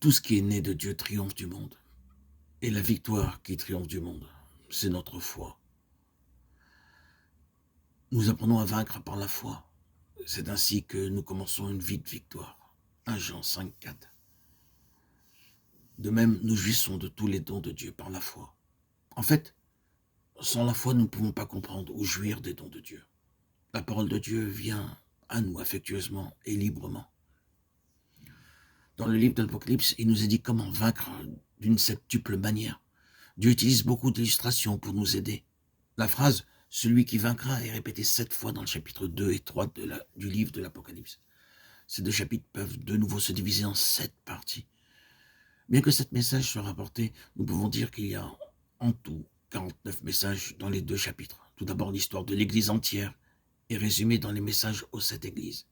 Tout ce qui est né de Dieu triomphe du monde. Et la victoire qui triomphe du monde, c'est notre foi. Nous apprenons à vaincre par la foi. C'est ainsi que nous commençons une vie de victoire. 1 Jean 5, 4. De même, nous jouissons de tous les dons de Dieu par la foi. En fait, sans la foi, nous ne pouvons pas comprendre ou jouir des dons de Dieu. La parole de Dieu vient à nous affectueusement et librement. Dans le livre de l'Apocalypse, il nous est dit comment vaincre d'une septuple manière. Dieu utilise beaucoup d'illustrations pour nous aider. La phrase « celui qui vaincra » est répétée 7 fois dans le chapitre 2 et 3 du livre de l'Apocalypse. Ces 2 chapitres peuvent de nouveau se diviser en 7 parties. Bien que 7 messages soient rapportés, nous pouvons dire qu'il y a en tout 49 messages dans les 2 chapitres. Tout d'abord, l'histoire de l'Église entière est résumée dans les messages aux 7 églises.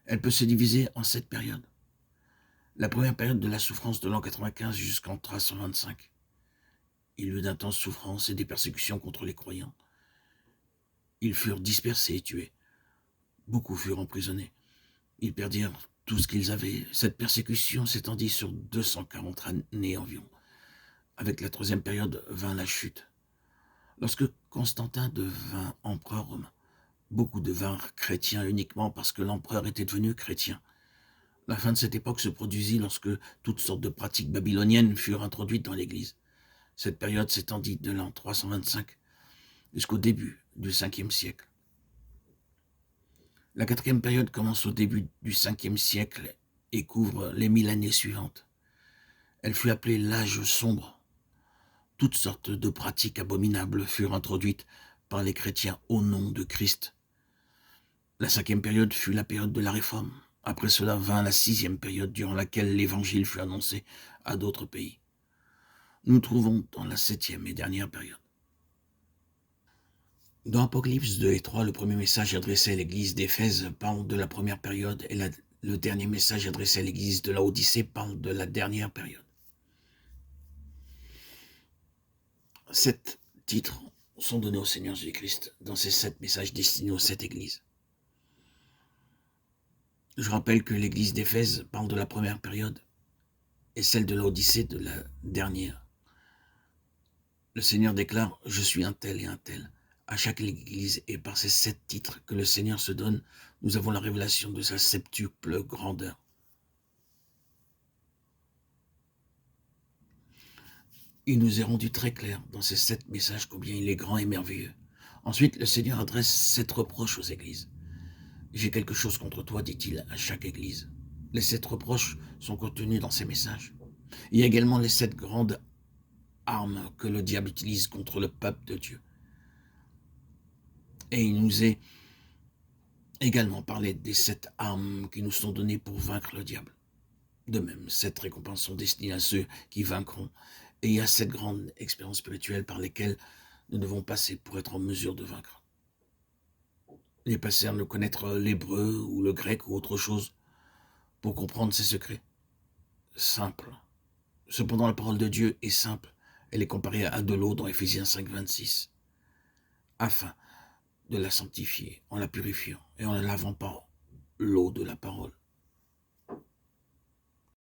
Elle peut se diviser en 7 périodes. La première période de la souffrance de l'an 95 jusqu'en 325. Il y eut d'intenses souffrances et des persécutions contre les croyants. Ils furent dispersés et tués. Beaucoup furent emprisonnés. Ils perdirent tout ce qu'ils avaient. Cette persécution s'étendit sur 240 années environ. Avec la troisième période vint la chute. Lorsque Constantin devint empereur romain, beaucoup devinrent chrétiens uniquement parce que l'empereur était devenu chrétien. La fin de cette époque se produisit lorsque toutes sortes de pratiques babyloniennes furent introduites dans l'Église. Cette période s'étendit de l'an 325 jusqu'au début du 5e siècle. La quatrième période commence au début du 5e siècle et couvre les 1000 années suivantes. Elle fut appelée l'âge sombre. Toutes sortes de pratiques abominables furent introduites par les chrétiens au nom de Christ. La 5e période fut la période de la Réforme. Après cela vint la 6e période durant laquelle l'Évangile fut annoncé à d'autres pays. Nous nous trouvons dans la 7e et dernière période. Dans Apocalypse 2 et 3, le premier message adressé à l'église d'Éphèse parle de la première période et le dernier message adressé à l'église de Laodicée parle de la dernière période. 7 titres sont donnés au Seigneur Jésus-Christ dans ces 7 messages destinés aux 7 églises. Je rappelle que l'église d'Éphèse parle de la première période et celle de Laodicée de la dernière. Le Seigneur déclare « Je suis un tel et un tel ». À chaque église et par ces 7 titres que le Seigneur se donne, nous avons la révélation de sa septuple grandeur. Il nous est rendu très clair dans ces 7 messages combien il est grand et merveilleux. Ensuite, le Seigneur adresse 7 reproches aux églises. « J'ai quelque chose contre toi », dit-il à chaque église. Les 7 reproches sont contenus dans ces messages. Il y a également les 7 grandes armes que le diable utilise contre le peuple de Dieu. Et il nous est également parlé des 7 armes qui nous sont données pour vaincre le diable. De même, 7 récompenses sont destinées à ceux qui vaincront. Et il y a 7 grandes expériences spirituelles par lesquelles nous devons passer pour être en mesure de vaincre. Les passer à ne connaître l'hébreu ou le grec ou autre chose pour comprendre ses secrets. Simple. Cependant, la parole de Dieu est simple. Elle est comparée à de l'eau dans Éphésiens 5, 26. Afin de la sanctifier en la purifiant et en la lavant par l'eau de la parole.